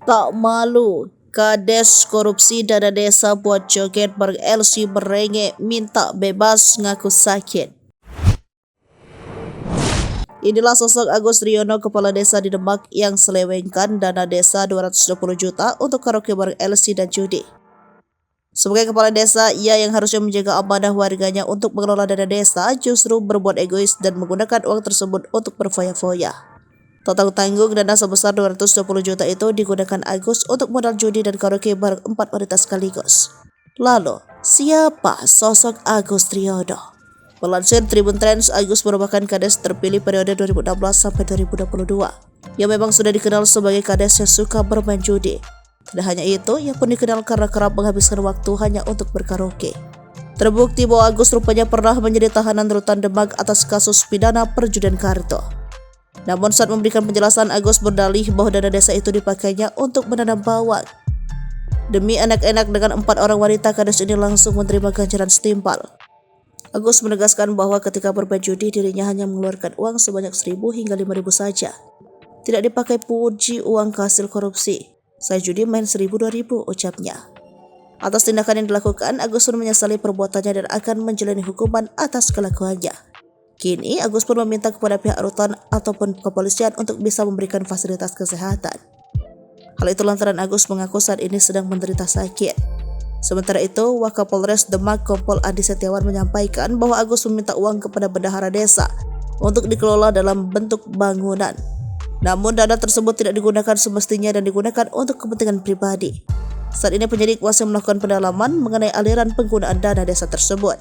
Tak malu, Kades korupsi dana desa buat joget bareng LC merengek minta bebas ngaku sakit. Inilah sosok Agus Riono, kepala desa di Demak yang selewengkan dana desa 220 juta untuk karaoke bareng LC dan judi. Sebagai kepala desa, ia yang harusnya menjaga amanah warganya untuk mengelola dana desa justru berbuat egois dan menggunakan uang tersebut untuk berfoya-foya. Tak tanggung dana sebesar 220 juta itu digunakan Agus untuk modal judi dan karaoke bareng 4 wanita sekaligus. Lalu, siapa sosok Agus Riono? Melansir Tribun Trends, Agus merupakan kades terpilih periode 2016 sampai 2022. Ia memang sudah dikenal sebagai kades yang suka bermain judi. Tidak hanya itu, ia pun dikenal karena kerap menghabiskan waktu hanya untuk berkaraoke. Terbukti bahwa Agus rupanya pernah menjadi tahanan rutan Demak atas kasus pidana perjudian kartu. Namun saat memberikan penjelasan, Agus berdalih bahwa dana desa itu dipakainya untuk menanam bawang. Demi anak-anak dengan 4 orang wanita, kades ini langsung menerima ganjaran setimpal. Agus menegaskan bahwa ketika bermain judi, dirinya hanya mengeluarkan uang sebanyak 1.000 hingga 5.000 saja. Tidak dipakai puji uang hasil korupsi. Saya judi main 1.000-2.000, ucapnya. Atas tindakan yang dilakukan, Agus pun menyesali perbuatannya dan akan menjalani hukuman atas kelakuannya. Kini, Agus pun meminta kepada pihak rutan ataupun kepolisian untuk bisa memberikan fasilitas kesehatan. Hal itu lantaran Agus mengaku saat ini sedang menderita sakit. Sementara itu, Wakapolres Demak Kompol Adi Setiawan menyampaikan bahwa Agus meminta uang kepada bendahara desa untuk dikelola dalam bentuk bangunan. Namun dana tersebut tidak digunakan semestinya dan digunakan untuk kepentingan pribadi. Saat ini penyidik masih melakukan pendalaman mengenai aliran penggunaan dana desa tersebut.